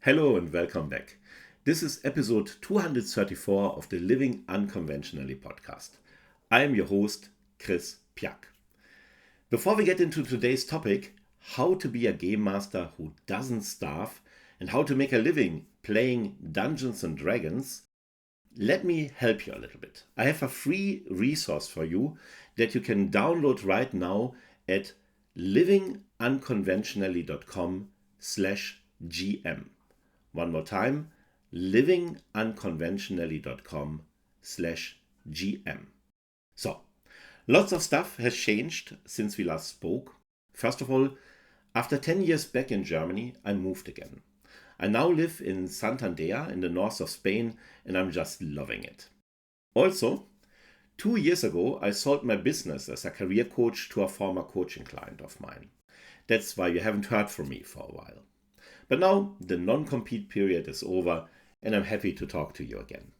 Hello and welcome back. This is episode 234 of the Living Unconventionally podcast. I am your host, Chris Piak. Before we get into today's topic, how to be a game master who doesn't starve and how to make a living playing Dungeons and Dragons, let me help you a little bit. I have a free resource for you that you can download right now at livingunconventionally.com/gm. One more time, livingunconventionally.com/gm. So, lots of stuff has changed since we last spoke. First of all, after 10 years back in Germany, I moved again. I now live in Santander in the north of Spain and I'm just loving it. Also, 2 years ago, I sold my business as a career coach to a former coaching client of mine. That's why you haven't heard from me for a while. But now the non-compete period is over and I'm happy to talk to you again.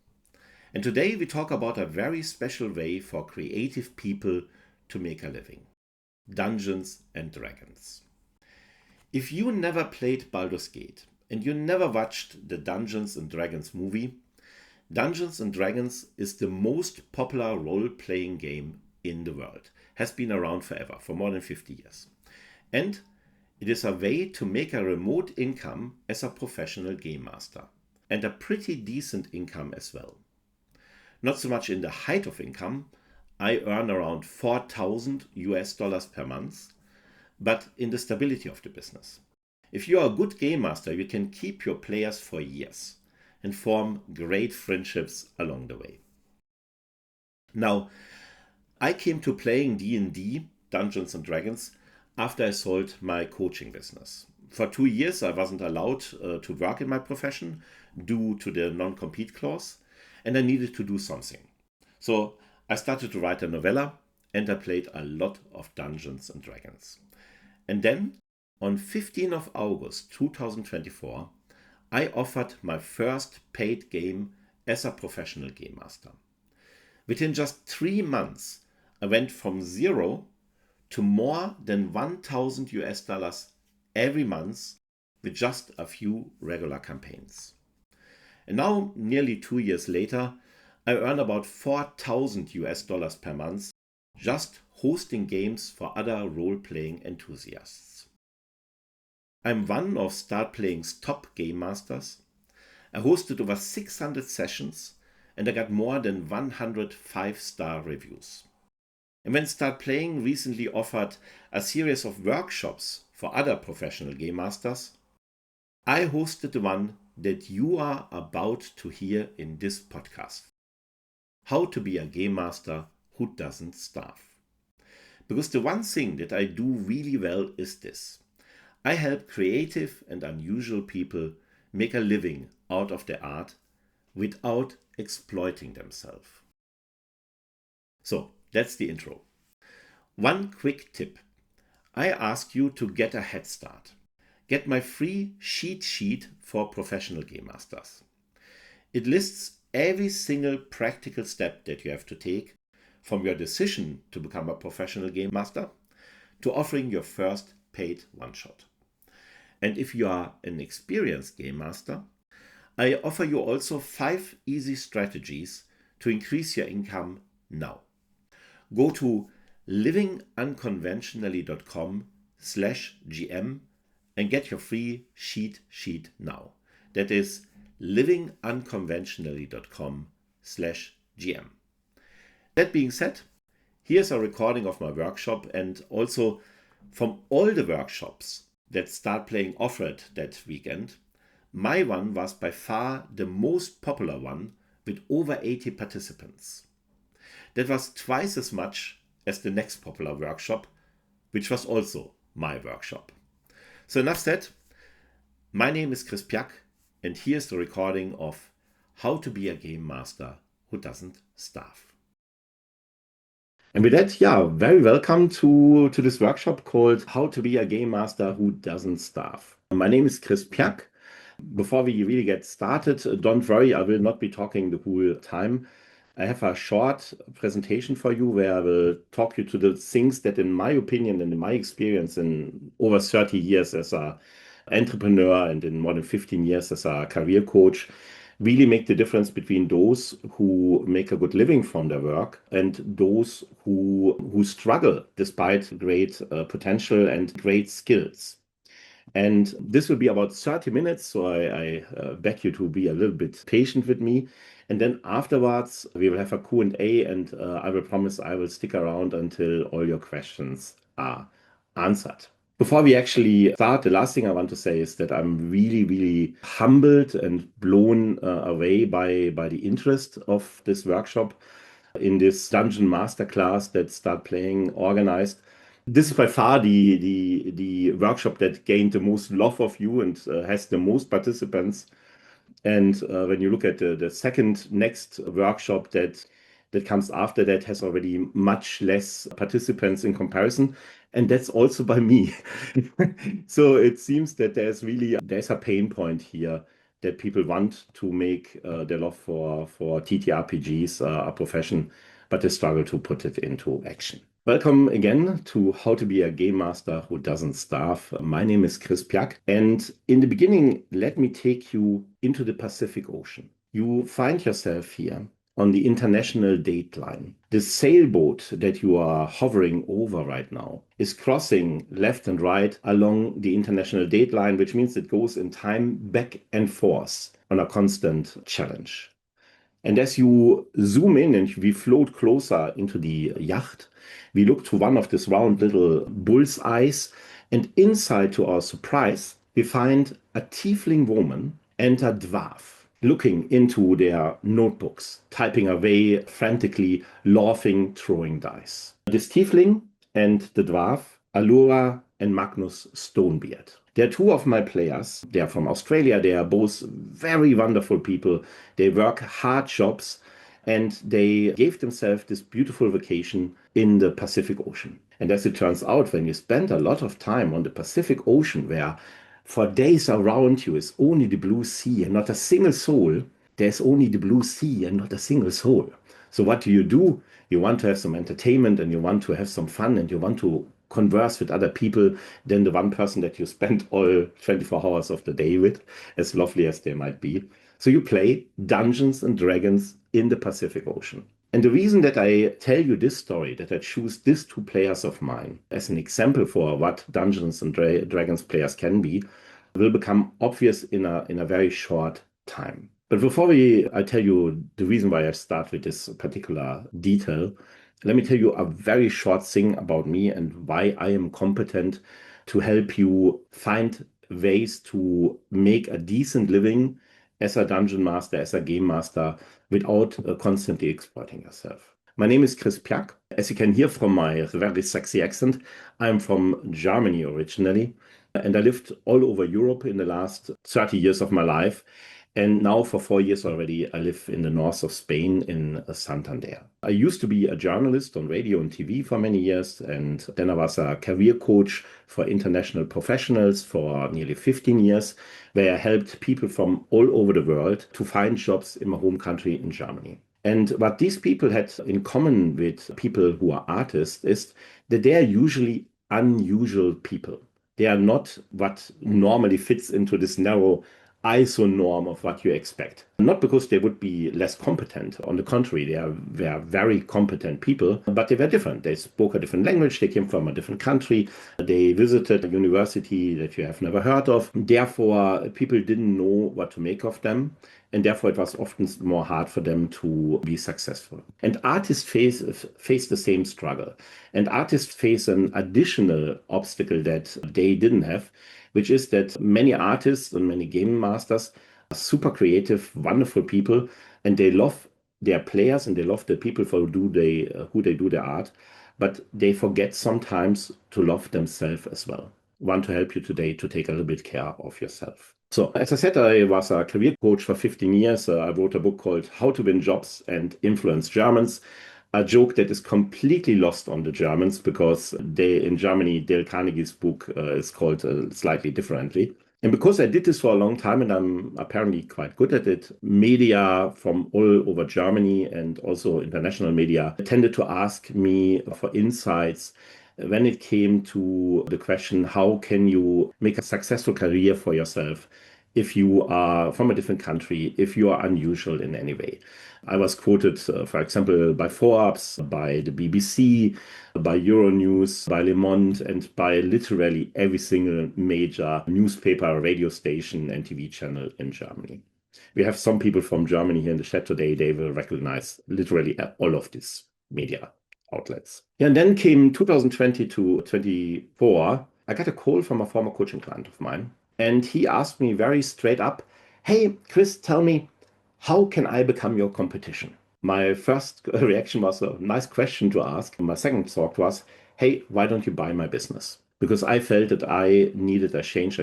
And today we talk about a very special way for creative people to make a living. Dungeons and Dragons. If you never played Baldur's Gate and you never watched the Dungeons and Dragons movie, Dungeons and Dragons is the most popular role-playing game in the world. Has been around forever, for more than 50 years. And it is a way to make a remote income as a professional game master. And a pretty decent income as well. Not so much in the height of income, I earn around $4,000 per month, but in the stability of the business. If you are a good game master, you can keep your players for years and form great friendships along the way. Now, I came to playing D&D, Dungeons and Dragons, after I sold my coaching business. For 2 years, I wasn't allowed to work in my profession due to the non-compete clause, and I needed to do something. So I started to write a novella, and I played a lot of Dungeons and Dragons. And then, on 15th of August 2024, I offered my first paid game as a professional game master. Within just 3 months, I went from zero to more than $1,000 every month with just a few regular campaigns. And now, nearly 2 years later, I earn about $4,000 per month just hosting games for other role-playing enthusiasts. I'm one of Start Playing's top game masters. I hosted over 600 sessions and I got more than 100 5-star reviews. And when Start Playing recently offered a series of workshops for other professional game masters, I hosted the one that you are about to hear in this podcast. How to be a game master who doesn't starve. Because the one thing that I do really well is this. I help creative and unusual people make a living out of their art without exploiting themselves. So, that's the intro. One quick tip. I ask you to get a head start. Get my free cheat sheet for professional game masters. It lists every single practical step that you have to take from your decision to become a professional game master to offering your first paid one-shot. And if you are an experienced game master, I offer you also 5 easy strategies to increase your income now. Go to livingunconventionally.com/gm and get your free cheat sheet now. That is livingunconventionally.com/gm. That being said, here's a recording of my workshop and also from all the workshops that Start Playing offered that weekend, my one was by far the most popular one with over 80 participants. That was twice as much as the next popular workshop, which was also my workshop. So enough said, my name is Chris Piak and here's the recording of How to be a Game Master who doesn't starve. And with that, very welcome to this workshop called How to be a Game Master who doesn't starve. My name is Chris Piak. Before we really get started, don't worry, I will not be talking the whole time. I have a short presentation for you where I will talk you to the things that, in my opinion and in my experience in over 30 years as a entrepreneur and in more than 15 years as a career coach, really make the difference between those who make a good living from their work and those who struggle despite great potential and great skills. And this will be about 30 minutes, so I beg you to be a little bit patient with me. And then afterwards, we will have a Q&A, and I will promise I will stick around until all your questions are answered. Before we actually start, the last thing I want to say is that I'm really, really humbled and blown away by the interest of this workshop in this Dungeon Masterclass that Start Playing organized. This is by far the workshop that gained the most love of you and has the most participants. And when you look at the second next workshop that comes after that has already much less participants in comparison. And that's also by me. So it seems that there's a pain point here that people want to make their love for TTRPGs a profession, but they struggle to put it into action. Welcome again to How to Be a Game Master Who Doesn't Starve. My name is Chris Piak, and in the beginning, let me take you into the Pacific Ocean. You find yourself here on the international date line. The sailboat that you are hovering over right now is crossing left and right along the international date line, which means it goes in time back and forth on a constant challenge. And as you zoom in and we float closer into the yacht, we look to one of these round little bull's eyes, and inside, to our surprise, we find a tiefling woman and a dwarf looking into their notebooks, typing away frantically, laughing, throwing dice. This tiefling and the dwarf, Allura and Magnus Stonebeard. They're two of my players. They are from Australia. They are both very wonderful people. They work hard jobs, and they gave themselves this beautiful vacation in the Pacific Ocean. And as it turns out, when you spend a lot of time on the Pacific Ocean, where for days around you is only the blue sea and not a single soul, there's only the blue sea and not a single soul. So what do? You want to have some entertainment and you want to have some fun and you want to converse with other people than the one person that you spend all 24 hours of the day with, as lovely as they might be. So you play Dungeons and Dragons in the Pacific Ocean. And the reason that I tell you this story, that I choose these two players of mine as an example for what Dungeons and Dragons players can be, will become obvious in a very short time. But before I tell you the reason why I start with this particular detail, let me tell you a very short thing about me and why I am competent to help you find ways to make a decent living as a dungeon master, as a game master, without constantly exploiting yourself. My name is Chris Piak. As you can hear from my very sexy accent, I'm from Germany originally, and I lived all over Europe in the last 30 years of my life. And now for 4 years already, I live in the north of Spain in Santander. I used to be a journalist on radio and TV for many years, and then I was a career coach for international professionals for nearly 15 years, where I helped people from all over the world to find jobs in my home country in Germany. And what these people had in common with people who are artists is that they are usually unusual people. They are not what normally fits into this narrow ISO norm of what you expect. Not because they would be less competent. On the contrary, they were very competent people, but they were different. They spoke a different language. They came from a different country. They visited a university that you have never heard of. Therefore, people didn't know what to make of them. And therefore, it was often more hard for them to be successful. And artists face the same struggle. And artists face an additional obstacle that they didn't have, which is that many artists and many game masters are super creative, wonderful people, and they love their players and they love the people for who they do their art, but they forget sometimes to love themselves as well. I want to help you today to take a little bit care of yourself. So, as I said, I was a career coach for 15 years. I wrote a book called How to Win Jobs and Influence Germans. A joke that is completely lost on the Germans because in Germany, Dale Carnegie's book is called slightly differently. And because I did this for a long time and I'm apparently quite good at it, media from all over Germany and also international media tended to ask me for insights when it came to the question, how can you make a successful career for yourself if you are from a different country, if you are unusual in any way. I was quoted, for example, by Forbes, by the BBC, by Euronews, by Le Monde, and by literally every single major newspaper, radio station, and TV channel in Germany. We have some people from Germany here in the chat today. They will recognize literally all of these media outlets. Yeah, and then came 2020 to 24. I got a call from a former coaching client of mine, and he asked me very straight up, "Hey, Chris, tell me, how can I become your competition?" My first reaction was a nice question to ask. My second thought was, "Hey, why don't you buy my business?" Because I felt that I needed a change.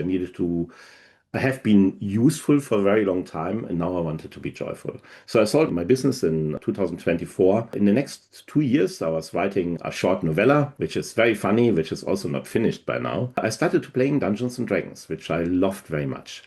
I have been useful for a very long time, and now I wanted to be joyful. So I sold my business in 2024. In the next 2 years, I was writing a short novella, which is very funny, which is also not finished by now. I started to playing Dungeons and Dragons, which I loved very much.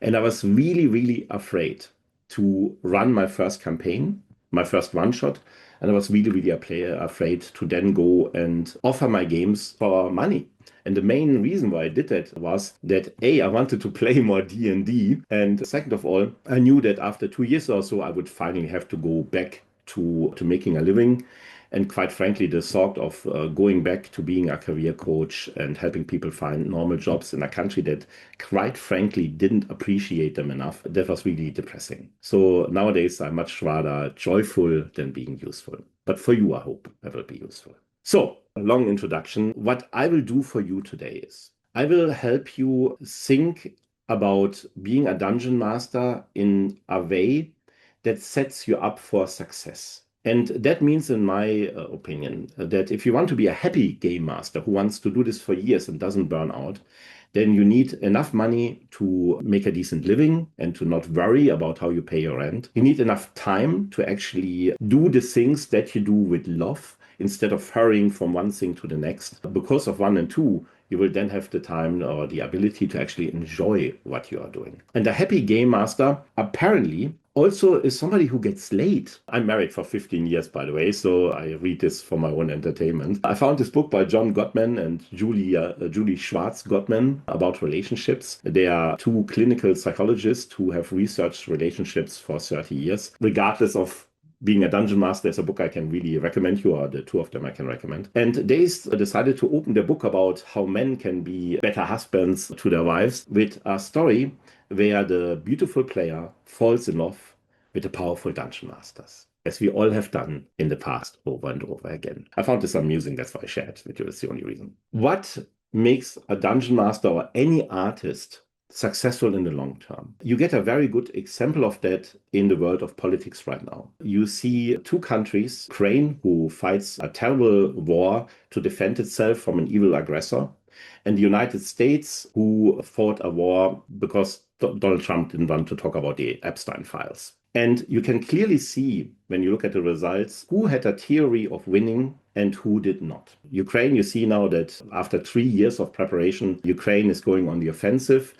And I was really, really afraid to run my first campaign, my first one shot. And I was really, really afraid to then go and offer my games for money. And the main reason why I did that was that A, I wanted to play more D&D. And second of all, I knew that after 2 years or so, I would finally have to go back to making a living. And quite frankly, the thought of going back to being a career coach and helping people find normal jobs in a country that quite frankly didn't appreciate them enough, that was really depressing. So nowadays, I'm much rather joyful than being useful. But for you, I hope I will be useful. So, a long introduction. What I will do for you today is I will help you think about being a dungeon master in a way that sets you up for success. And that means, in my opinion, that if you want to be a happy game master who wants to do this for years and doesn't burn out, then you need enough money to make a decent living and to not worry about how you pay your rent. You need enough time to actually do the things that you do with love instead of hurrying from one thing to the next. Because of 1 and 2, you will then have the time or the ability to actually enjoy what you are doing. And a happy game master apparently also is somebody who gets late. I'm married for 15 years, by the way, so I read this for my own entertainment. I found this book by John Gottman and Julie Schwartz Gottman about relationships. They are two clinical psychologists who have researched relationships for 30 years. Regardless of being a dungeon master is a book I can really recommend you, or the two of them I can recommend. And they decided to open their book about how men can be better husbands to their wives with a story where the beautiful player falls in love with the powerful dungeon masters, as we all have done in the past over and over again. I found this amusing, that's why I shared it with you. That's the only reason. What makes a dungeon master or any artist successful in the long term? You get a very good example of that in the world of politics right now. You see two countries, Ukraine, who fights a terrible war to defend itself from an evil aggressor, and the United States, who fought a war because Donald Trump didn't want to talk about the Epstein files. And you can clearly see, when you look at the results, who had a theory of winning and who did not. Ukraine, you see now that after 3 years of preparation, Ukraine is going on the offensive.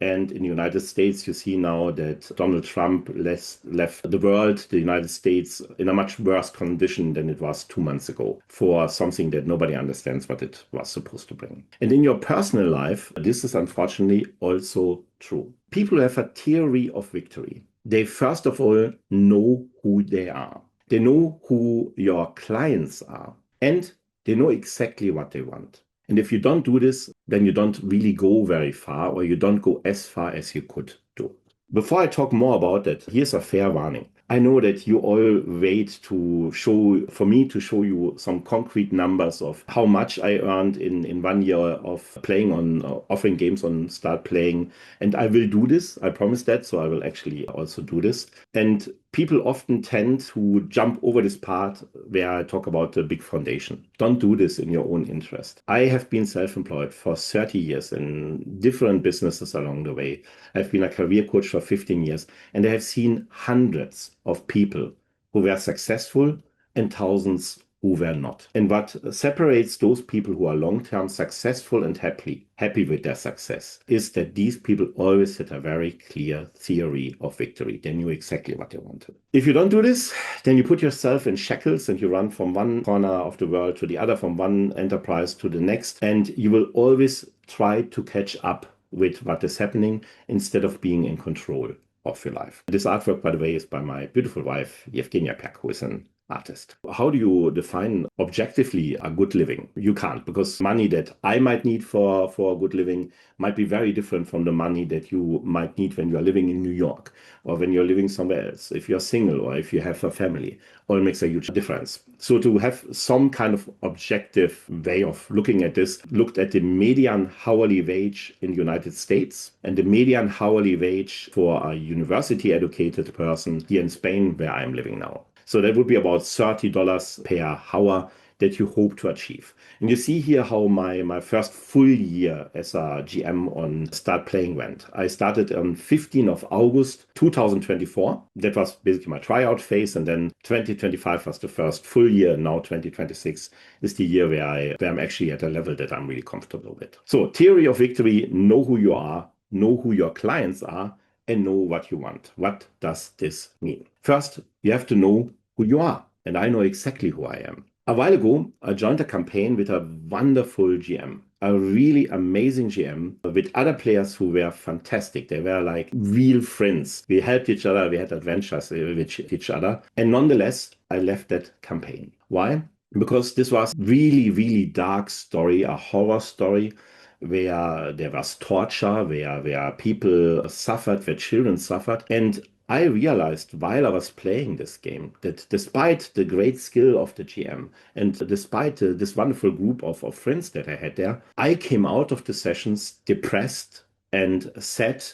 And in the United States, you see now that Donald Trump left the world, the United States, in a much worse condition than it was 2 months ago for something that nobody understands what it was supposed to bring. And in your personal life, this is unfortunately also true. People have a theory of victory. They first of all know who they are. They know who your clients are, and they know exactly what they want. And if you don't do this, then you don't really go very far, or you don't go as far as you could do. Before I talk more about that, here's a fair warning. I know that you all wait for me to show you some concrete numbers of how much I earned in 1 year of playing on offering games on Start Playing. And I will do this. I promise that. So I will actually also do this. And people often tend to jump over this part where I talk about the big foundation. Don't do this in your own interest. I have been self-employed for 30 years in different businesses along the way. I've been a career coach for 15 years, and I have seen hundreds of people who were successful and thousands who were not. And what separates those people who are long-term successful and happy with their success is that these people always had a very clear theory of victory. They knew exactly what they wanted. If you don't do this, then you put yourself in shackles and you run from one corner of the world to the other, from one enterprise to the next, and you will always try to catch up with what is happening instead of being in control of your life. This artwork, by the way, is by my beautiful wife, Yevgenia Pek, who is an artist. How do you define objectively a good living? You can't, because money that I might need for a good living might be very different from the money that you might need when you are living in New York or when you're living somewhere else. If you're single or if you have a family, all makes a huge difference. So to have some kind of objective way of looking at this, looked at the median hourly wage in the United States and the median hourly wage for a university educated person here in Spain, where I'm living now. So that would be about $30 per hour that you hope to achieve. And you see here how my first full year as a GM on Start Playing went. I started on 15th of August 2024. That was basically my tryout phase. And then 2025 was the first full year. Now 2026 is the year where I'm actually at a level that I'm really comfortable with. So theory of victory: know who you are, know who your clients are, and know what you want. What does this mean? First, you have to know who you are. And I know exactly who I am. A while ago, I joined a campaign with a wonderful GM, a really amazing GM with other players who were fantastic. They were like real friends. We helped each other. We had adventures with each other. And nonetheless, I left that campaign. Why? Because this was really, really dark story, a horror story, where there was torture, where people suffered, where children suffered. And I realized while I was playing this game that despite the great skill of the GM and despite this wonderful group of friends that I had there, I came out of the sessions depressed and sad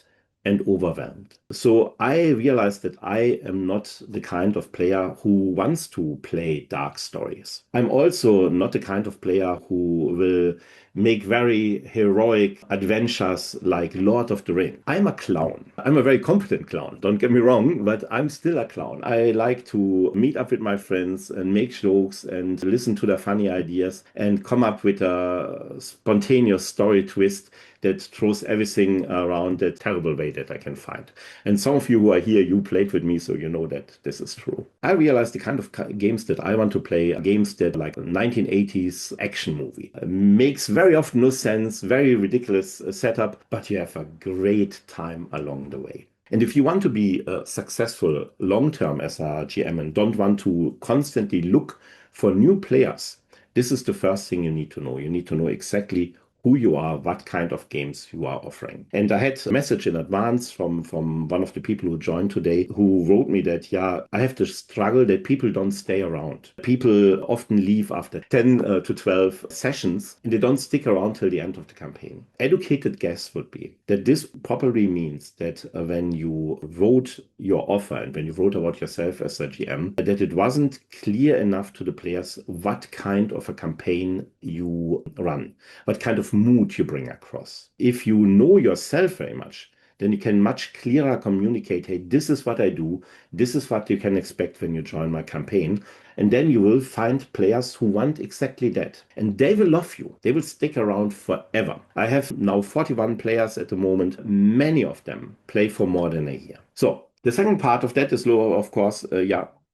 and overwhelmed. So I realized that I am not the kind of player who wants to play dark stories. I'm also not the kind of player who will make very heroic adventures like Lord of the Rings. I'm a clown. I'm a very competent clown, don't get me wrong, but I'm still a clown. I like to meet up with my friends and make jokes and listen to their funny ideas and come up with a spontaneous story twist that throws everything around the terrible way that I can find. And some of you who are here, you played with me, so you know that this is true. I realized the kind of games that I want to play are games that like a 1980s action movie. Makes very often no sense, very ridiculous setup, but you have a great time along the way. And if you want to be successful long-term as a GM and don't want to constantly look for new players, this is the first thing you need to know. You need to know exactly who you are, what kind of games you are offering. And I had a message in advance from one of the people who joined today who wrote me that, yeah, I have to struggle that people don't stay around. People often leave after 10 to 12 sessions and they don't stick around till the end of the campaign. Educated guess would be that this probably means that when you wrote your offer and when you wrote about yourself as a GM, that it wasn't clear enough to the players what kind of a campaign you run, what kind of mood you bring across. If you know yourself very much, then you can much clearer communicate, hey, this is what I do, this is what you can expect when you join my campaign. And then you will find players who want exactly that. And they will love you. They will stick around forever. I have now 41 players at the moment. Many of them play for more than a year. So the second part of that is, of course,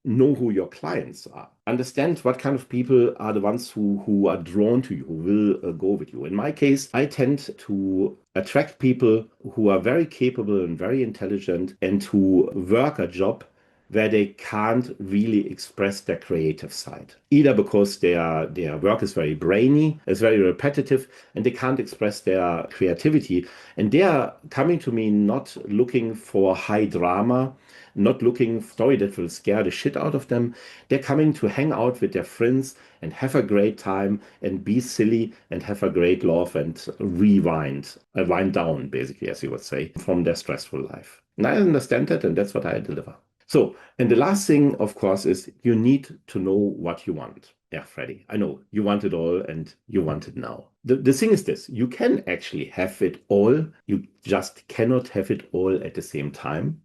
know who your clients are. Understand what kind of people are the ones who are drawn to you, who will go with you. In my case, I tend to attract people who are very capable and very intelligent and who work a job where they can't really express their creative side. Either because their work is very brainy, it's very repetitive, and they can't express their creativity. And they are coming to me not looking for high drama, not looking for a story that will scare the shit out of them. They're coming to hang out with their friends and have a great time and be silly and have a great laugh and wind down, basically, as you would say, from their stressful life. And I understand that, and that's what I deliver. So, and the last thing, of course, is you need to know what you want. Yeah, Freddie, I know you want it all and you want it now. The thing is this, you can actually have it all. You just cannot have it all at the same time.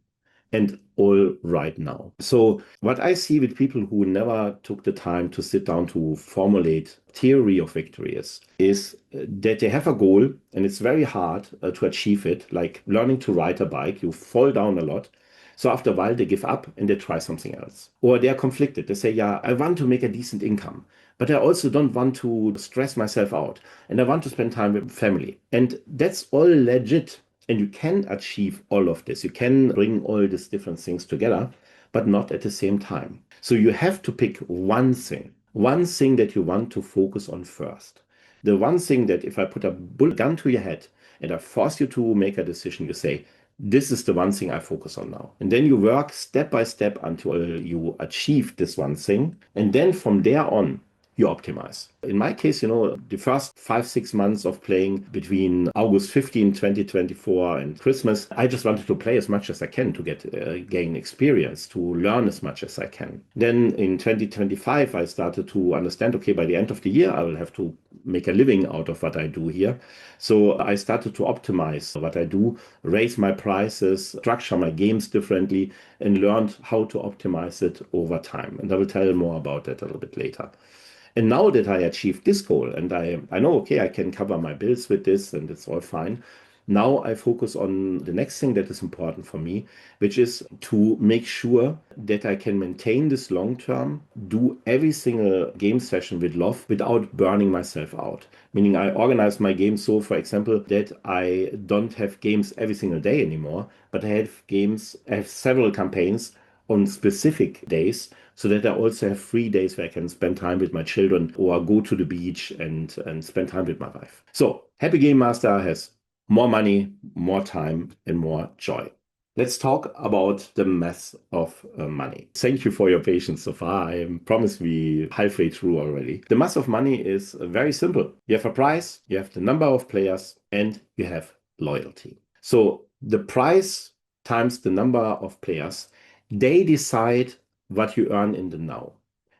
and all right now. So what I see with people who never took the time to sit down to formulate theory of victory is that they have a goal and it's very hard to achieve it, like learning to ride a bike. You fall down a lot. So after a while, they give up and they try something else. Or they are conflicted. They say, yeah, I want to make a decent income, but I also don't want to stress myself out. And I want to spend time with family. And that's all legit. And you can achieve all of this. You can bring all these different things together, but not at the same time. So you have to pick one thing that you want to focus on first. The one thing that if I put a bullet gun to your head and I force you to make a decision, you say, this is the one thing I focus on now. And then you work step by step until you achieve this one thing. And then from there on, you optimize. In my case, the first 5, 6 months of playing between August 15, 2024 and Christmas, I just wanted to play as much as I can to gain experience, to learn as much as I can. Then in 2025, I started to understand, okay, by the end of the year, I will have to make a living out of what I do here. So I started to optimize what I do, raise my prices, structure my games differently, and learned how to optimize it over time. And I will tell you more about that a little bit later. And now that I achieved this goal and I know, okay, I can cover my bills with this and it's all fine. Now I focus on the next thing that is important for me, which is to make sure that I can maintain this long term, do every single game session with love without burning myself out. Meaning I organize my games so, for example, that I don't have games every single day anymore, but I have several campaigns on specific days so that I also have free days where I can spend time with my children or go to the beach and spend time with my wife. So Happy Game Master has more money, more time, and more joy. Let's talk about the math of money. Thank you for your patience so far. I promise we halfway through already. The math of money is very simple. You have a price, you have the number of players, and you have loyalty. So the price times the number of players, they decide what you earn in the now.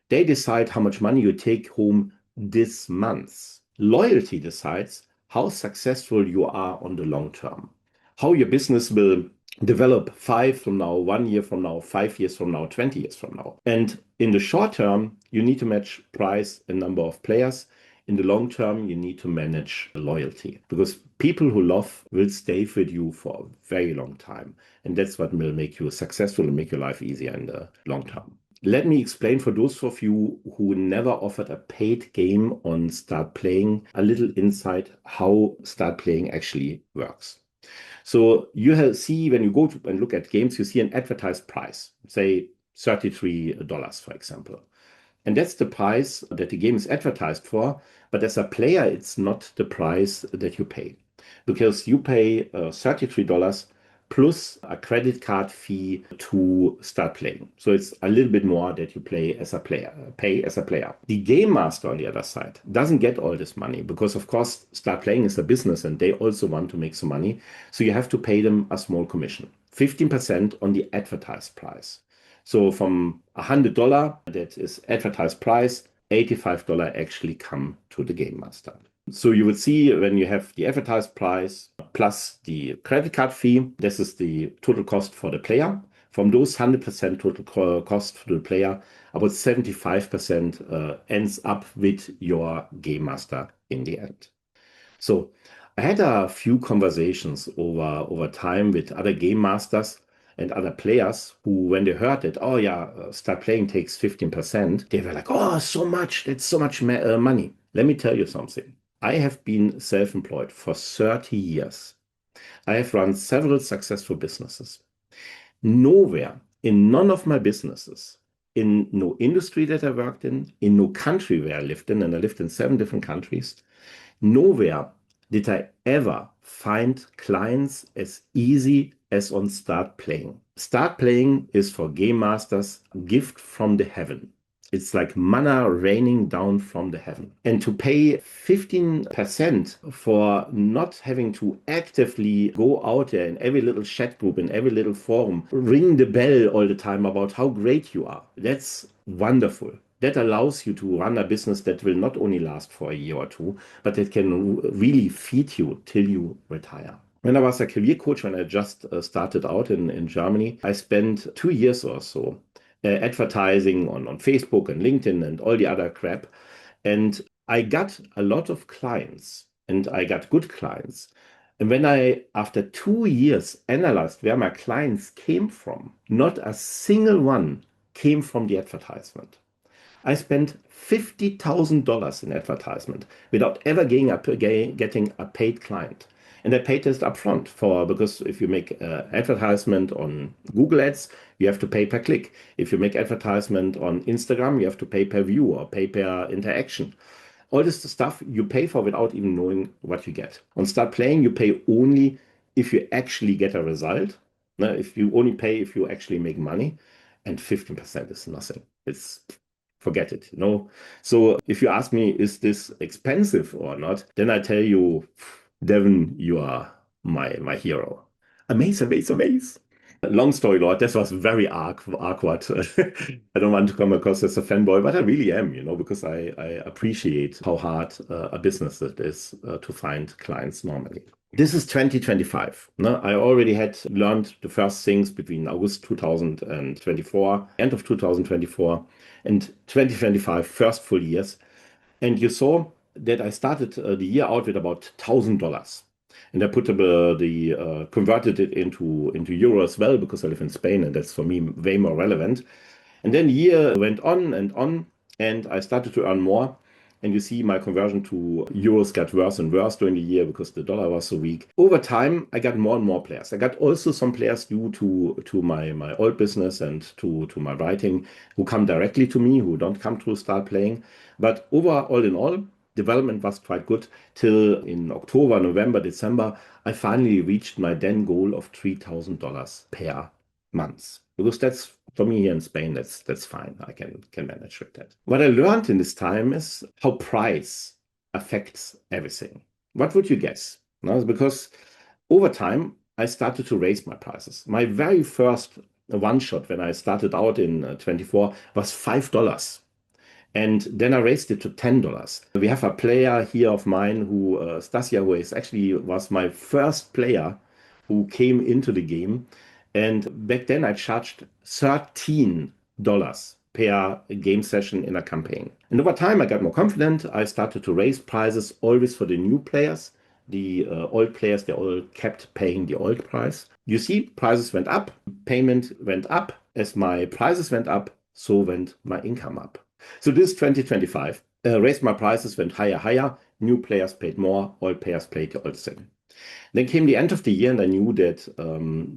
They decide how much money you take home this month. Loyalty decides how successful you are on the long term, how your business will develop 5 from now, 1 year from now, 5 years from now, 20 years from now. And in the short term, you need to match price and number of players. In the long term, you need to manage loyalty because people who love will stay with you for a very long time. And that's what will make you successful and make your life easier in the long term. Let me explain for those of you who never offered a paid game on Start Playing, a little insight how Start Playing actually works. So you see when you go to and look at games, you see an advertised price, say $33, for example. And that's the price that the game is advertised for. But as a player, it's not the price that you pay because you pay $33 plus a credit card fee to start playing. So it's a little bit more that you pay as a player. The game master on the other side doesn't get all this money because of course Start Playing is a business and they also want to make some money. So you have to pay them a small commission, 15% on the advertised price. So from $100 that is advertised price, $85 actually come to the game master. So you would see when you have the advertised price plus the credit card fee, this is the total cost for the player. From those 100% total cost for the player, about 75% ends up with your game master in the end. So I had a few conversations over time with other game masters and other players who, when they heard that, oh yeah, Start Playing takes 15%, they were like, oh, so much, that's so much money. Let me tell you something. I have been self-employed for 30 years. I have run several successful businesses. Nowhere in none of my businesses, in no industry that I worked in no country where I lived in, and I lived in 7 different countries, nowhere did I ever find clients as easy as on Start Playing. Start Playing is for game masters a gift from the heaven. It's like manna raining down from the heaven. And to pay 15% for not having to actively go out there in every little chat group, in every little forum, ring the bell all the time about how great you are. That's wonderful. That allows you to run a business that will not only last for a year or two, but that can really feed you till you retire. When I was a career coach, when I just started out in Germany, I spent 2 years or so advertising on Facebook and LinkedIn and all the other crap. And I got a lot of clients and I got good clients. And when I, after 2 years, analyzed where my clients came from, not a single one came from the advertisement. I spent $50,000 in advertisement without ever getting a paid client. And I paid this upfront for because if you make advertisement on Google Ads, you have to pay per click. If you make advertisement on Instagram, you have to pay per view or pay per interaction. All this stuff you pay for without even knowing what you get. On Start Playing, you pay only if you actually get a result. If you only pay if you actually make money, and 15% is nothing. It's forget it. So if you ask me, is this expensive or not, then I tell you, Devin, you are my hero. Amaze, amaze, amaze. Long story, Lord, this was very awkward. I don't want to come across as a fanboy, but I really am, because I appreciate how hard a business it is to find clients normally. This is 2025. No? I already had learned the first things between August 2024, end of 2024, and 2025, first full years. And you saw that I started the year out with about $1,000. And I put converted it into euro as well because I live in Spain and that's for me way more relevant. And then the year went on, and I started to earn more. And you see my conversion to euros got worse and worse during the year because the dollar was so weak. Over time, I got more and more players. I got also some players due to my old business and to my writing who come directly to me, who don't come to Start Playing. But overall in all, development was quite good till in October, November, December, I finally reached my then goal of $3,000 per month. Because that's for me here in Spain, that's fine. I can manage with that. What I learned in this time is how price affects everything. What would you guess? No, because over time I started to raise my prices. My very first one shot when I started out in 24 was $5. And then I raised it to $10. We have a player here of mine who, Stasia, who is actually was my first player who came into the game. And back then I charged $13 per game session in a campaign. And over time I got more confident. I started to raise prices always for the new players. The old players, they all kept paying the old price. You see, prices went up, payment went up. As my prices went up, so went my income up. So this 2025, raised my prices, went higher. New players paid more, old players paid the old thing. Then came the end of the year, and I knew that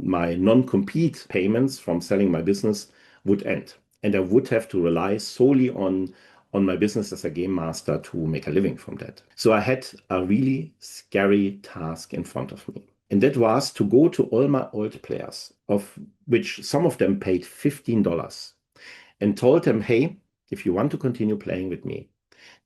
my non-compete payments from selling my business would end. And I would have to rely solely on my business as a game master to make a living from that. So I had a really scary task in front of me. And that was to go to all my old players, of which some of them paid $15, and told them, hey, if you want to continue playing with me,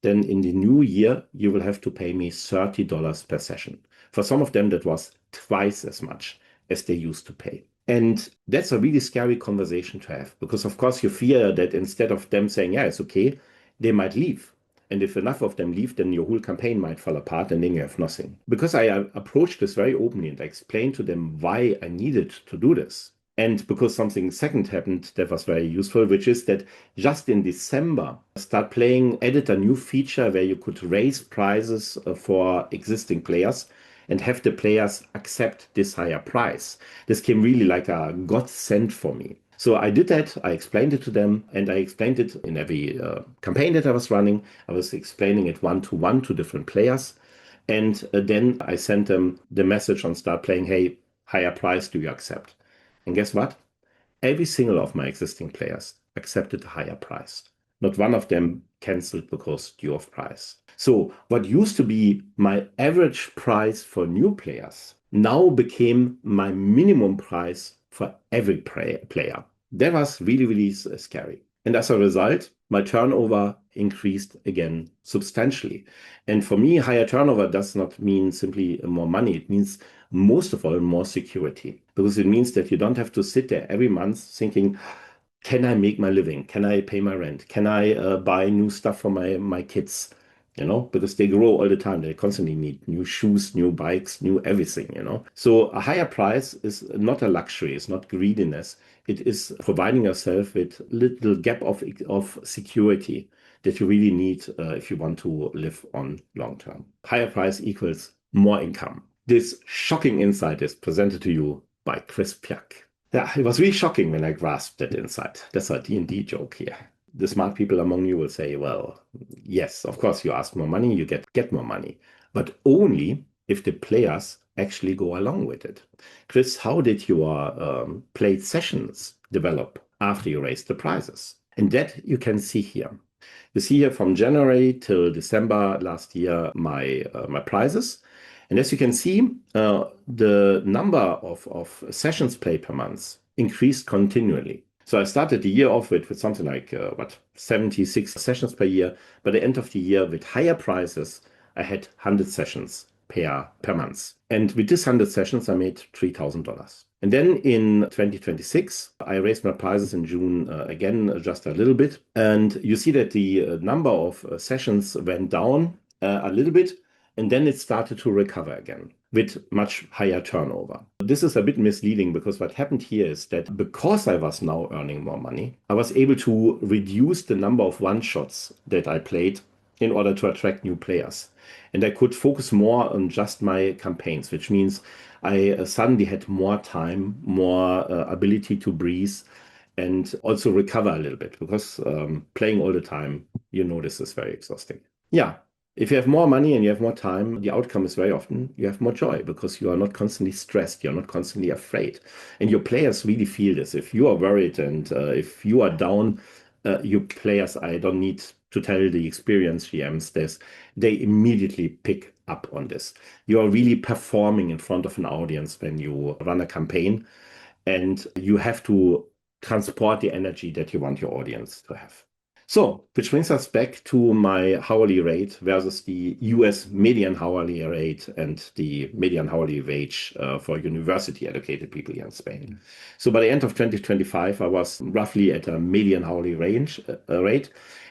then in the new year, you will have to pay me $30 per session. For some of them, that was twice as much as they used to pay. And that's a really scary conversation to have because, of course, you fear that instead of them saying, yeah, it's okay, they might leave. And if enough of them leave, then your whole campaign might fall apart and then you have nothing. Because I approached this very openly and I explained to them why I needed to do this. And because something second happened that was very useful, which is that just in December, Start Playing added a new feature where you could raise prices for existing players and have the players accept this higher price. This came really like a godsend for me. So I did that, I explained it to them, and I explained it in every campaign that I was running. I was explaining it one-to-one to different players. And then I sent them the message on Start Playing, hey, higher price, do you accept? And guess what? Every single of my existing players accepted a higher price. Not one of them canceled because due of price. So what used to be my average price for new players now became my minimum price for every player. That was really, really scary. And as a result, my turnover increased again substantially. And for me, higher turnover does not mean simply more money. It means most of all, more security, because it means that you don't have to sit there every month thinking, can I make my living? Can I pay my rent? Can I buy new stuff for my kids? because they grow all the time. They constantly need new shoes, new bikes, new everything. So a higher price is not a luxury, it's not greediness. It is providing yourself with little gap of security that you really need if you want to live on long term. Higher price equals more income. This shocking insight is presented to you by Chris Piak. Yeah, it was really shocking when I grasped that insight. That's a D&D joke here. The smart people among you will say, well, yes, of course, you ask more money, you get more money, but only if the players actually go along with it. Chris, how did your played sessions develop after you raised the prices? And that you can see here. You see here from January till December last year my prices. And as you can see, the number of sessions played per month increased continually. So I started the year off with something like 76 sessions per year. By the end of the year, with higher prices, I had 100 sessions per month. And with this 100 sessions, I made $3,000. And then in 2026, I raised my prices in June again, just a little bit. And you see that the number of sessions went down a little bit. And then it started to recover again with much higher turnover. This is a bit misleading because what happened here is that because I was now earning more money, I was able to reduce the number of one-shots that I played in order to attract new players. And I could focus more on just my campaigns, which means I suddenly had more time, more ability to breathe, and also recover a little bit because playing all the time, this is very exhausting. Yeah. If you have more money and you have more time, the outcome is very often you have more joy because you are not constantly stressed, you're not constantly afraid. And your players really feel this. If you are worried and if you are down, your players, I don't need to tell the experienced GMs this, they immediately pick up on this. You are really performing in front of an audience when you run a campaign, and you have to transport the energy that you want your audience to have. So, which brings us back to my hourly rate versus the US median hourly rate and the median hourly wage for university educated people here in Spain. So by the end of 2025, I was roughly at a median hourly rate.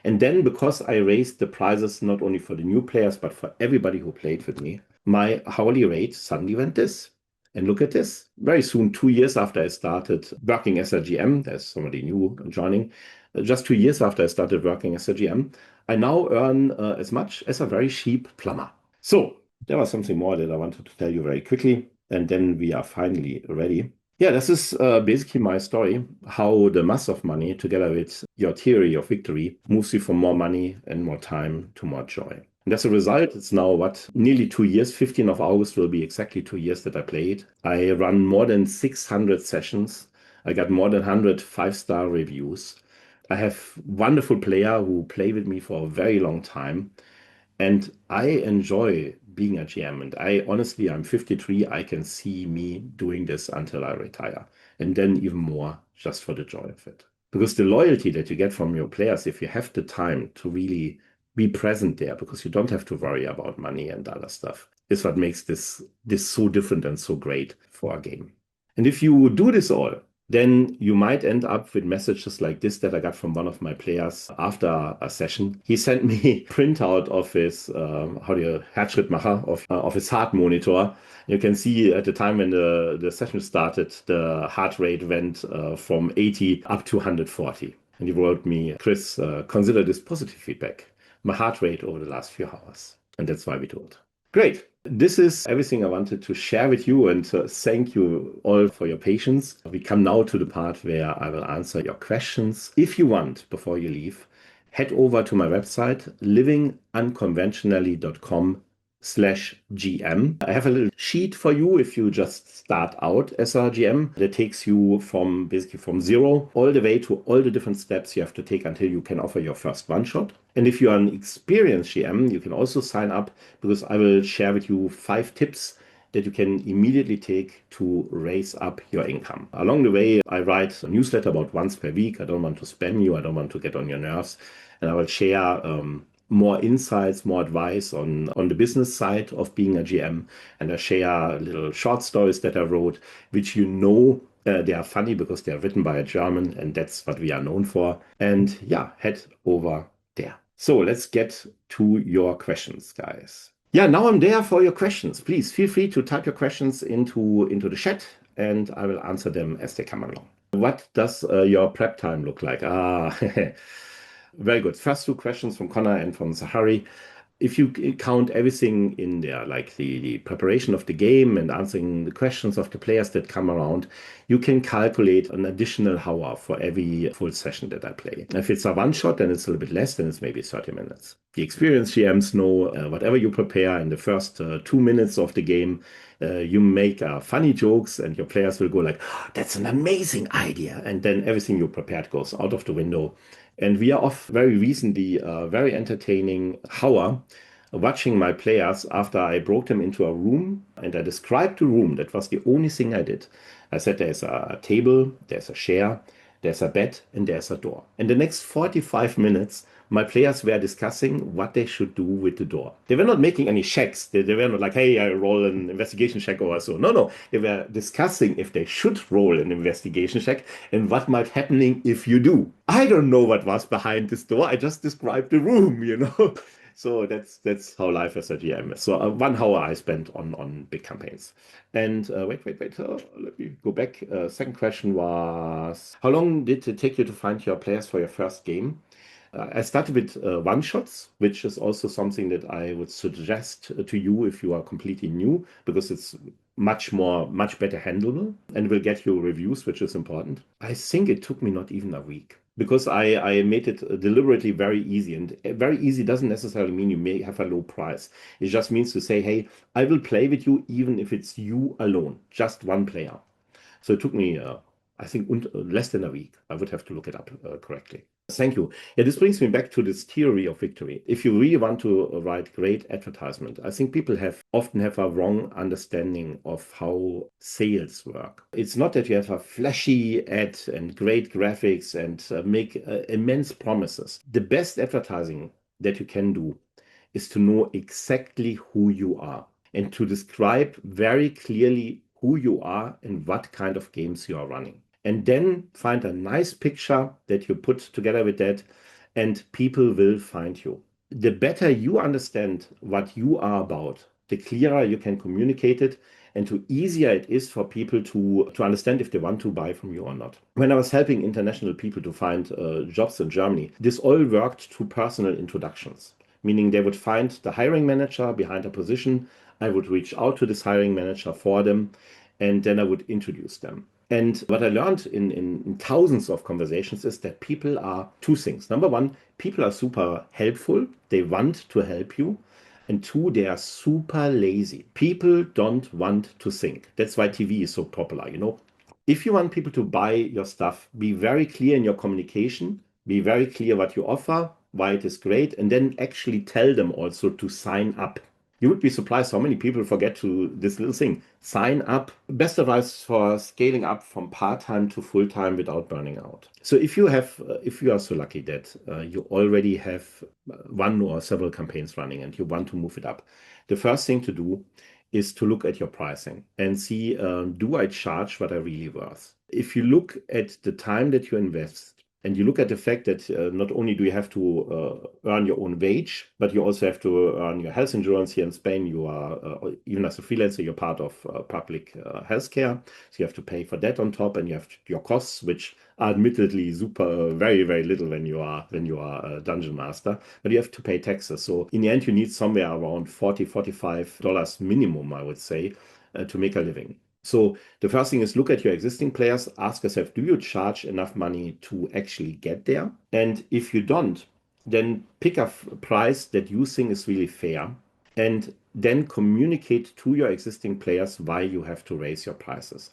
And then because I raised the prices not only for the new players, but for everybody who played with me, my hourly rate suddenly went this. And look at this. Very soon, 2 years after I started working as a GM, there's somebody new joining, just 2 years after I started working as a GM, I now earn as much as a very cheap plumber. So there was something more that I wanted to tell you very quickly, and then we are finally ready. Yeah, this is basically my story, how the mass of money, together with your theory of victory, moves you from more money and more time to more joy. And as a result, it's now nearly 2 years. 15th of August will be exactly 2 years that I played. I run more than 600 sessions. I got more than 100 5-star reviews. I have wonderful players who play with me for a very long time. And I enjoy being a GM. And I'm 53. I can see me doing this until I retire. And then even more just for the joy of it. Because the loyalty that you get from your players, if you have the time to really be present there, because you don't have to worry about money and other stuff, is what makes this so different and so great for a game. And if you do this all, then you might end up with messages like this that I got from one of my players after a session. He sent me a printout of his, Herzschrittmacher, of his heart monitor. You can see at the time when the session started, the heart rate went from 80 up to 140. And he wrote me, Chris, consider this positive feedback. My heart rate over the last few hours. And that's why we do it. Great. This is everything I wanted to share with you, and thank you all for your patience. We come now to the part where I will answer your questions. If you want, before you leave, head over to my website, livingunconventionally.com/GM. I have a little sheet for you if you just start out as a GM that takes you from zero all the way to all the different steps you have to take until you can offer your first one shot. And if you are an experienced GM, you can also sign up because I will share with you 5 tips that you can immediately take to raise up your income. Along the way, I write a newsletter about once per week. I don't want to spam you. I don't want to get on your nerves. And I will share more insights, more advice on the business side of being a GM. And I share little short stories that I wrote, which they are funny because they are written by a German, and that's what we are known for. And yeah, head over there. So let's get to your questions, guys. Yeah, now I'm there for your questions. Please feel free to type your questions into the chat and I will answer them as they come along. What does your prep time look like? Very good. First two questions from Connor and from Sahari. If you count everything in there, like the preparation of the game and answering the questions of the players that come around, you can calculate an additional hour for every full session that I play. If it's a one shot, then it's a little bit less, then it's maybe 30 minutes. The experienced GMs know whatever you prepare in the first 2 minutes of the game, you make funny jokes and your players will go like, "Oh, that's an amazing idea." And then everything you prepared goes out of the window. And we are off very recently, a very entertaining hour watching my players after I broke them into a room and I described the room. That was the only thing I did. I said there's a table, there's a chair, there's a bed, and there's a door. In the next 45 minutes, my players were discussing what they should do with the door. They were not making any checks. They were not like, hey, I roll an investigation check or so. No, no. They were discussing if they should roll an investigation check and what might happening if you do. I don't know what was behind this door. I just described the room, you know. So that's how life as a GM is. So 1 hour I spent on big campaigns. And wait. Let me go back. Second question was, how long did it take you to find your players for your first game? I started with one shots, which is also something that I would suggest to you if you are completely new, because it's much better handleable and will get you reviews, which is important. I think it took me not even a week because I made it deliberately very easy. And very easy doesn't necessarily mean you may have a low price. It just means to say, hey, I will play with you even if it's you alone, just one player. So it took me, I think, less than a week. I would have to look it up correctly. Thank you. Yeah, this brings me back to this theory of victory. If you really want to write great advertisement, I think people often have a wrong understanding of how sales work. It's not that you have a flashy ad and great graphics and make immense promises. The best advertising that you can do is to know exactly who you are and to describe very clearly who you are and what kind of games you are running. And then find a nice picture that you put together with that, and people will find you. The better you understand what you are about, the clearer you can communicate it, and the easier it is for people to understand if they want to buy from you or not. When I was helping international people to find jobs in Germany, this all worked through personal introductions, meaning they would find the hiring manager behind a position. I would reach out to this hiring manager for them, and then I would introduce them. And what I learned in thousands of conversations is that people are two things. Number one, people are super helpful. They want to help you. And two, they are super lazy. People don't want to think. That's why TV is so popular, you know. If you want people to buy your stuff, be very clear in your communication, be very clear what you offer, why it is great, and then actually tell them also to sign up. You would be surprised how many people forget to this little thing. Sign up. Best advice for scaling up from part-time to full-time without burning out. So if you are so lucky that you already have one or several campaigns running and you want to move it up, the first thing to do is to look at your pricing and see, do I charge what I really worth? If you look at the time that you invest, and you look at the fact that not only do you have to earn your own wage, but you also have to earn your health insurance here in Spain. You are, even as a freelancer, you're part of public healthcare. So you have to pay for that on top, and you have your costs, which are admittedly super, very, very little when you are a dungeon master, but you have to pay taxes. So in the end, you need somewhere around $45 minimum, I would say, to make a living. So the first thing is look at your existing players, ask yourself, do you charge enough money to actually get there? And if you don't, then pick a price that you think is really fair and then communicate to your existing players why you have to raise your prices.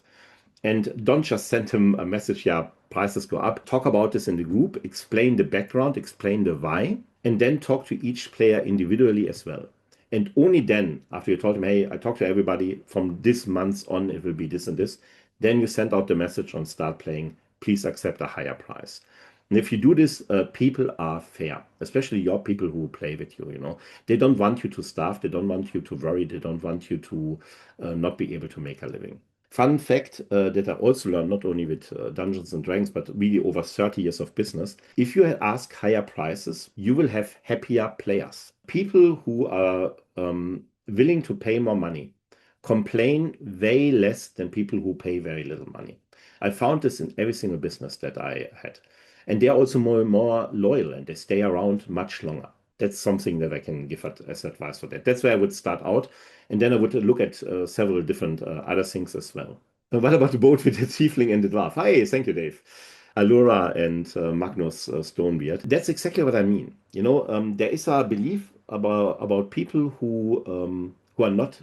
And don't just send them a message, yeah, prices go up. Talk about this in the group, explain the background, explain the why, and then talk to each player individually as well. And only then, after you told them, hey, I talked to everybody from this month on, it will be this and this, then you send out the message on start playing, please accept a higher price. And if you do this, people are fair, especially your people who play with you, you know. They don't want you to starve, they don't want you to worry, they don't want you to not be able to make a living. Fun fact that I also learned not only with Dungeons and Dragons, but really over 30 years of business. If you ask higher prices, you will have happier players. People who are willing to pay more money complain way less than people who pay very little money. I found this in every single business that I had. And they are also more loyal and they stay around much longer. That's something that I can give as advice for that. That's where I would start out. And then I would look at several different other things as well. What about the boat with the tiefling and the dwarf? Hi, thank you, Dave. Allura and Magnus Stonebeard. That's exactly what I mean. There is a belief about people who are not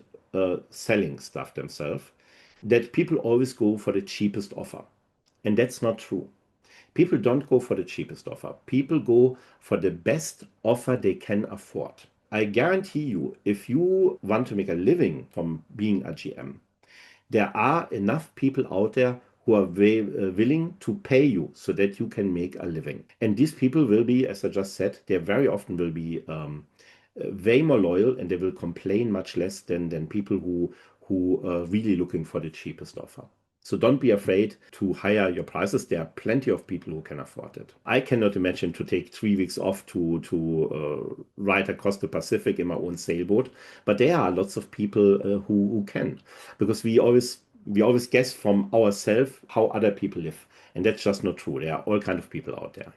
selling stuff themselves, that people always go for the cheapest offer. And that's not true. People don't go for the cheapest offer. People go for the best offer they can afford. I guarantee you, if you want to make a living from being a GM, there are enough people out there who are willing to pay you so that you can make a living. And these people will be, as I just said, they very often will be way more loyal and they will complain much less than people who are really looking for the cheapest offer. So don't be afraid to higher your prices. There are plenty of people who can afford it. I cannot imagine to take 3 weeks off to ride across the Pacific in my own sailboat, but there are lots of people who can, because we always guess from ourselves how other people live, and that's just not true. There are all kind of people out there.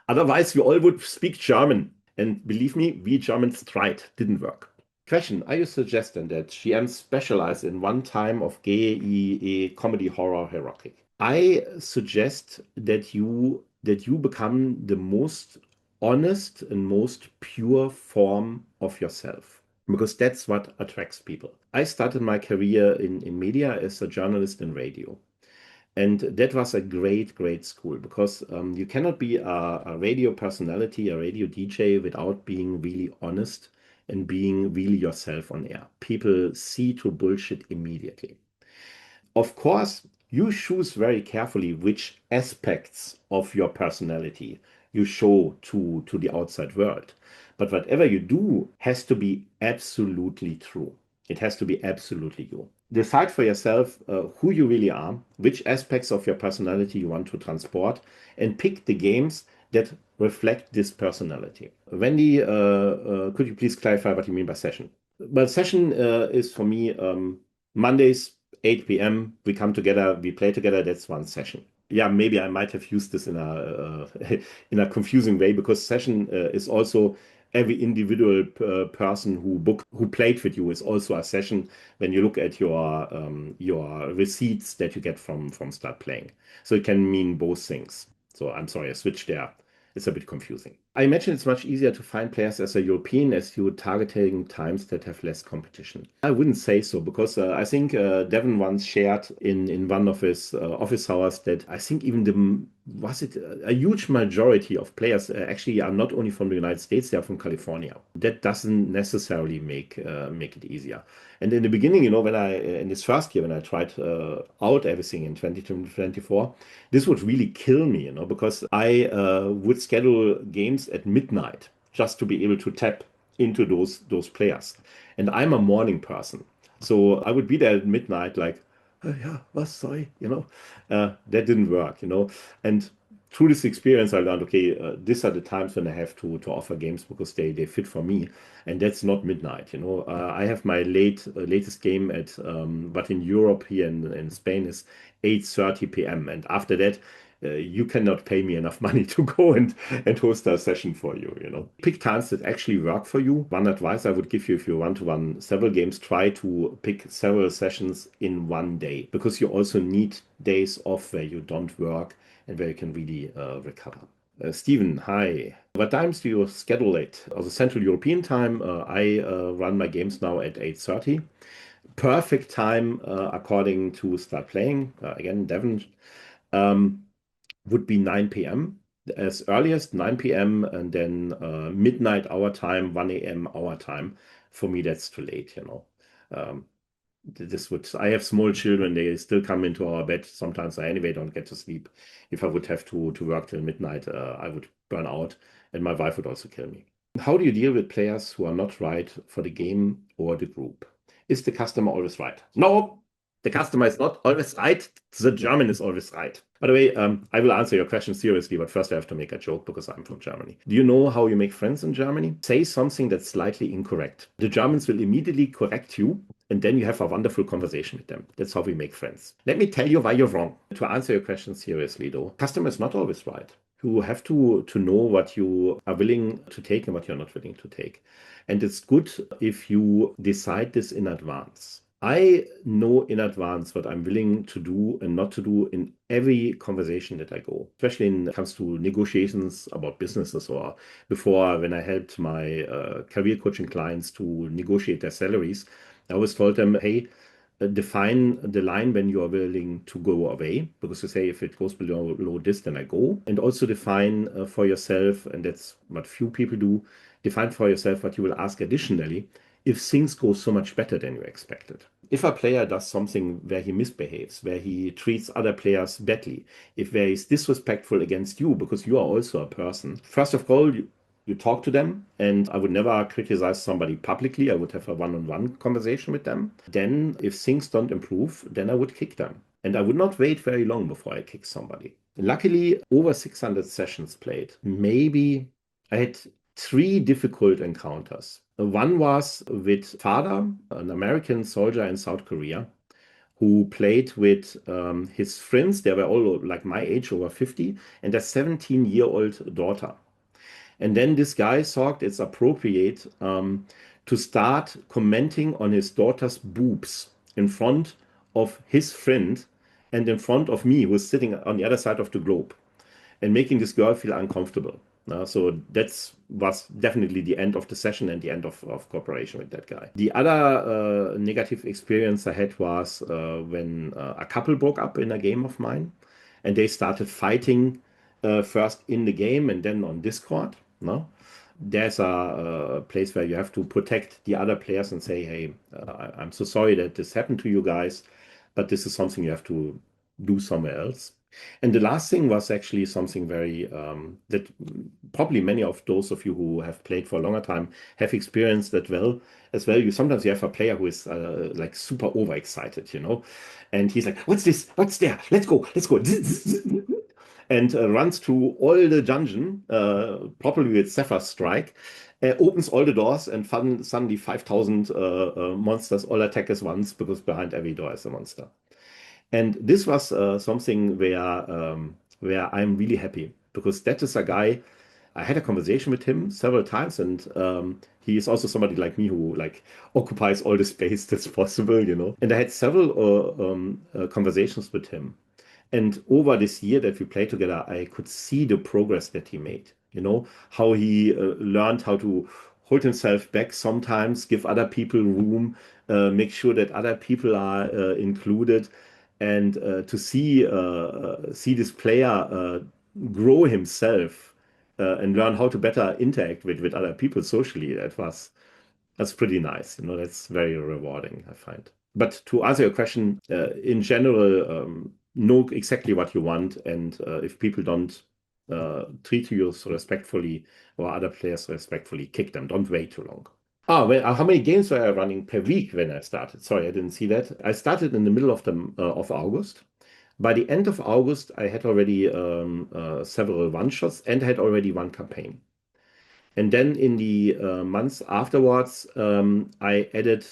Otherwise, we all would speak German, and believe me, we Germans tried, didn't work. Question: are you suggesting that GMs specialize in one time of gay, comedy, horror, heroic? I suggest that you become the most honest and most pure form of yourself, because that's what attracts people. I started my career in media as a journalist in radio. And that was a great, great school, because you cannot be a radio personality, a radio DJ, without being really honest and being really yourself on air. People see through bullshit immediately. Of course, you choose very carefully which aspects of your personality you show to the outside world. But whatever you do has to be absolutely true. It has to be absolutely you. Decide for yourself who you really are, which aspects of your personality you want to transport, and pick the games that reflect this personality. Wendy, could you please clarify what you mean by session? Well, session is for me Mondays, 8 p.m. We come together, we play together. That's one session. Yeah, maybe I might have used this in a in a confusing way, because session is also every individual person who played with you is also a session when you look at your receipts that you get from start playing. So it can mean both things. So I'm sorry, I switched there. It's a bit confusing. I imagine it's much easier to find players as a European as you're targeting times that have less competition. I wouldn't say so, because I think Devin once shared in one of his office hours that I think even a huge majority of players actually are not only from the United States, they are from California. That doesn't necessarily make it easier. And in the beginning, when in this first year, when I tried out everything in 2024, this would really kill me, because I would schedule games at midnight just to be able to tap into those players. And I'm a morning person. So I would be there at midnight, like, yeah, was sorry. That didn't work. And through this experience, I learned, okay, these are the times when I have to offer games because they fit for me, and that's not midnight. I have my latest game but in Europe here in Spain is 8:30 p.m. and after that. You cannot pay me enough money to go and host a session for you. Pick times that actually work for you. One advice I would give you, if you want to run several games, try to pick several sessions in one day, because you also need days off where you don't work and where you can really recover. Stephen, hi. What times do you schedule it? Also Central European time, I run my games now at 8:30. Perfect time according to start playing. Again, Devon. Would be 9 p.m. as earliest 9 p.m. and then midnight our time, 1 a.m. our time. For me, that's too late. Um, I have small children, they still come into our bed. Sometimes I anyway don't get to sleep. If I would have to work till midnight, I would burn out, and my wife would also kill me. How do you deal with players who are not right for the game or the group? Is the customer always right? No, The customer is not always right. The German is always right. By the way, I will answer your question seriously, but first I have to make a joke because I'm from Germany. Do you know how you make friends in Germany? Say something that's slightly incorrect. The Germans will immediately correct you, and then you have a wonderful conversation with them. That's how we make friends. Let me tell you why you're wrong. To answer your question seriously, though, customer is not always right. You have to know what you are willing to take and what you're not willing to take. And it's good if you decide this in advance. I know in advance what I'm willing to do and not to do in every conversation that I go, especially when it comes to negotiations about businesses or before when I helped my career coaching clients to negotiate their salaries. I always told them, hey, define the line when you are willing to go away, because you say if it goes below this, then I go. And also define for yourself, and that's what few people do, define for yourself what you will ask additionally if things go so much better than you expected. If a player does something where he misbehaves, where he treats other players badly, if there is disrespectful against you because you are also a person, first of all, you talk to them, and I would never criticize somebody publicly. I would have a one-on-one conversation with them. Then, if things don't improve, then I would kick them. And I would not wait very long before I kick somebody. Luckily, over 600 sessions played. Maybe I had 3 difficult encounters. One was with Fada, an American soldier in South Korea, who played with his friends. They were all like my age, over 50, and their 17-year-old daughter. And then this guy thought it's appropriate to start commenting on his daughter's boobs in front of his friend and in front of me, who was sitting on the other side of the globe, and making this girl feel uncomfortable. So that was definitely the end of the session and the end of cooperation with that guy. The other negative experience I had was when a couple broke up in a game of mine, and they started fighting first in the game and then on Discord. No, there's a place where you have to protect the other players and say, hey, I'm so sorry that this happened to you guys, but this is something you have to do somewhere else. And the last thing was actually something very that probably many of those of you who have played for a longer time have experienced that well as well. You sometimes you have a player who is like super overexcited, and he's like, "What's this? What's there? Let's go, let's go!" And runs through all the dungeon, probably with Zephyr Strike, opens all the doors, and suddenly 5,000 monsters all attack at once because behind every door is a monster. And this was something where I'm really happy, because that is a guy. I had a conversation with him several times, and he is also somebody like me who like occupies all the space that's possible. And I had several conversations with him. And over this year that we played together, I could see the progress that he made. How he learned how to hold himself back sometimes, give other people room, make sure that other people are included, and to see this player grow himself and learn how to better interact with other people socially. That's pretty nice. That's very rewarding, I find. But to answer your question, in general, know exactly what you want, and if people don't treat you so respectfully or other players respectfully, kick them. Don't wait too long. Well, how many games were I running per week when I started? Sorry, I didn't see that. I started in the middle of August. By the end of August, I had already several one-shots and had already one campaign. And then in the months afterwards, I added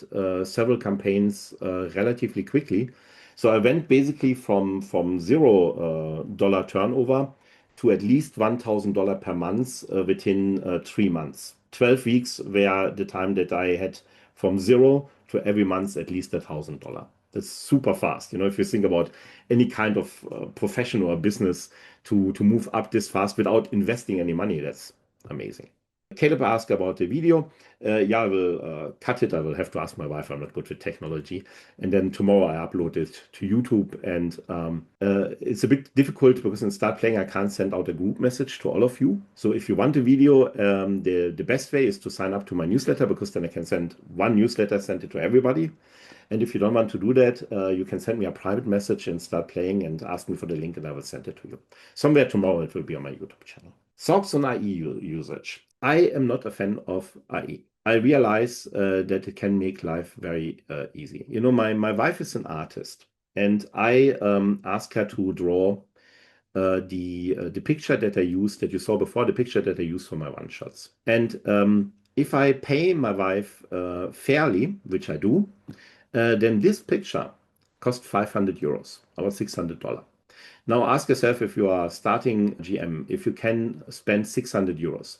several campaigns relatively quickly. So I went basically from $0 turnover to at least $1,000 per month within 3 months. 12 weeks were the time that I had from zero to every month at least $1,000. That's super fast. If you think about any kind of profession or business to move up this fast without investing any money, that's amazing. Caleb asked about the video. Yeah, I will cut it. I will have to ask my wife. I'm not good with technology. And then tomorrow I upload it to YouTube. And it's a bit difficult because in Start Playing, I can't send out a group message to all of you. So if you want a video, the best way is to sign up to my newsletter, because then I can send one newsletter, send it to everybody. And if you don't want to do that, you can send me a private message and Start Playing and ask me for the link, and I will send it to you. Somewhere tomorrow it will be on my YouTube channel. Thoughts on AI usage. I am not a fan of AI. I realize that it can make life very easy. You know, my wife is an artist, and I ask her to draw the picture that I used, that you saw before, the picture that I used for my one shots. And if I pay my wife fairly, which I do, then this picture cost 500 euros, about $600. Now ask yourself, if you are starting GM, if you can spend 600 euros.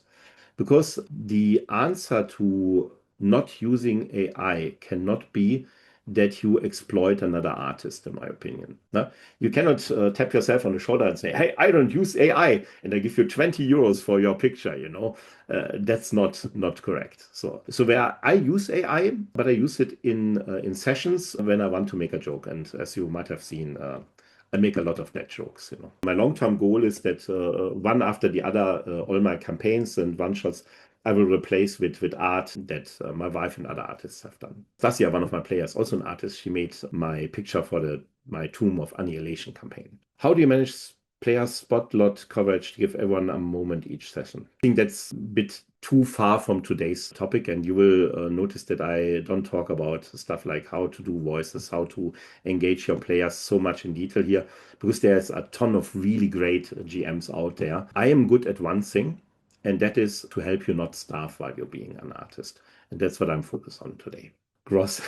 Because the answer to not using AI cannot be that you exploit another artist, in my opinion. No? You cannot tap yourself on the shoulder and say, hey, I don't use AI, and I give you 20 euros for your picture, you know. That's not correct. So where I use AI, but I use it in sessions when I want to make a joke. And as you might have seen, I make a lot of bad jokes, you know. My long-term goal is that one after the other, all my campaigns and one-shots I will replace with art that my wife and other artists have done. Stasia, one of my players, also an artist, she made my picture for my Tomb of Annihilation campaign. How do you manage player spotlight coverage to give everyone a moment each session? I think that's a bit too far from today's topic, and you will notice that I don't talk about stuff like how to do voices, how to engage your players so much in detail here, because there's a ton of really great GMs out there. I am good at one thing, and that is to help you not starve while you're being an artist. And that's what I'm focused on today. Gross.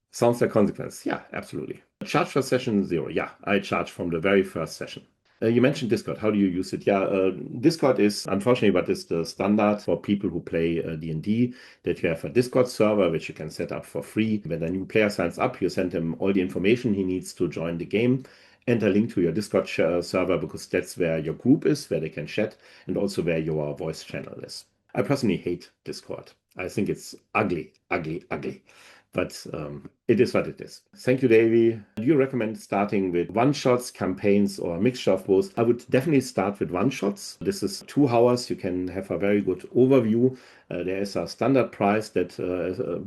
Sounds like consequence. Yeah, absolutely. Charge for session 0. Yeah, I charge from the very first session. You mentioned Discord. How do you use it? Yeah, Discord is unfortunately, but it's the standard for people who play D&D, that you have a Discord server which you can set up for free. When a new player signs up, you send him all the information he needs to join the game and a link to your Discord server, because that's where your group is, where they can chat, and also where your voice channel is. I personally hate Discord. I think it's ugly, ugly, ugly. But it is what it is. Thank you, Davey. Do you recommend starting with one-shots, campaigns, or a mixture of both? I would definitely start with one-shots. This is 2 hours. You can have a very good overview. There is a standard price that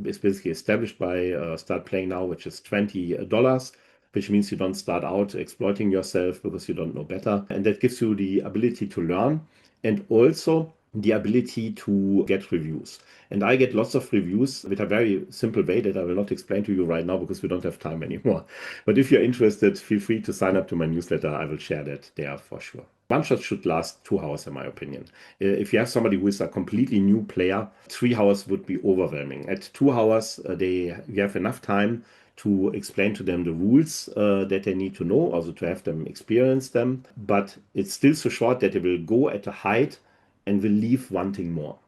is basically established by Start Playing Now, which is $20, which means you don't start out exploiting yourself because you don't know better. And that gives you the ability to learn, and also the ability to get reviews. And I get lots of reviews with a very simple way that I will not explain to you right now because we don't have time anymore. But if you're interested, feel free to sign up to my newsletter. I will share that there for sure. One shot should last 2 hours, in my opinion. If you have somebody who is a completely new player, 3 hours would be overwhelming. At 2 hours, you have enough time to explain to them the rules that they need to know, also to have them experience them. But it's still so short that they will go at a height and will leave wanting more.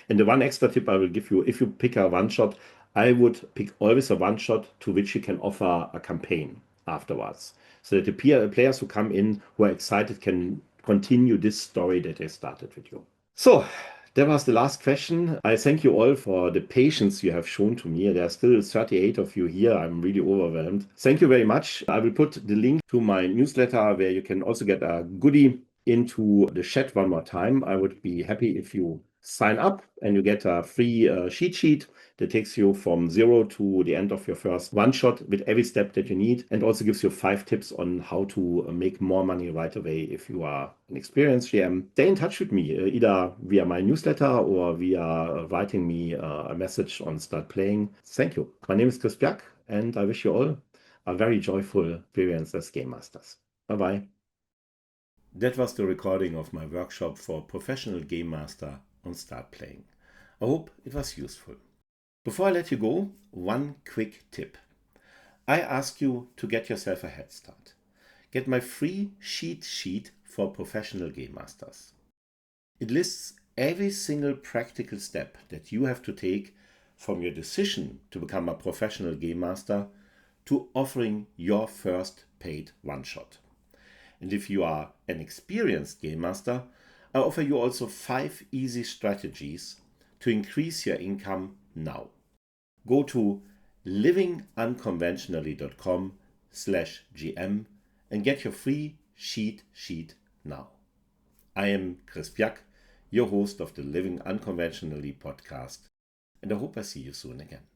And the one extra tip I will give you, if you pick a one shot, I would pick always a one shot to which you can offer a campaign afterwards, so that the players who come in who are excited can continue this story that they started with you. So that was the last question. I thank you all for the patience you have shown to me. There are still 38 of you here. I'm really overwhelmed. Thank you very much. I will put the link to my newsletter where you can also get a goodie into the chat one more time. I would be happy if you sign up and you get a free cheat sheet that takes you from 0 to the end of your first one shot with every step that you need, and also gives you 5 tips on how to make more money right away if you are an experienced GM. Stay in touch with me either via my newsletter or via writing me a message on Start Playing. Thank you. My name is Chris Bjerg, and I wish you all a very joyful experience as Game Masters. Bye-bye. That was the recording of my workshop for Professional Game Master on Start Playing. I hope it was useful. Before I let you go, one quick tip. I ask you to get yourself a head start. Get my free cheat sheet for Professional Game Masters. It lists every single practical step that you have to take from your decision to become a professional game master to offering your first paid one-shot. And if you are an experienced game master, I offer you also 5 easy strategies to increase your income now. Go to livingunconventionally.com/GM and get your free cheat sheet now. I am Chris Bjerg, your host of the Living Unconventionally podcast, and I hope I see you soon again.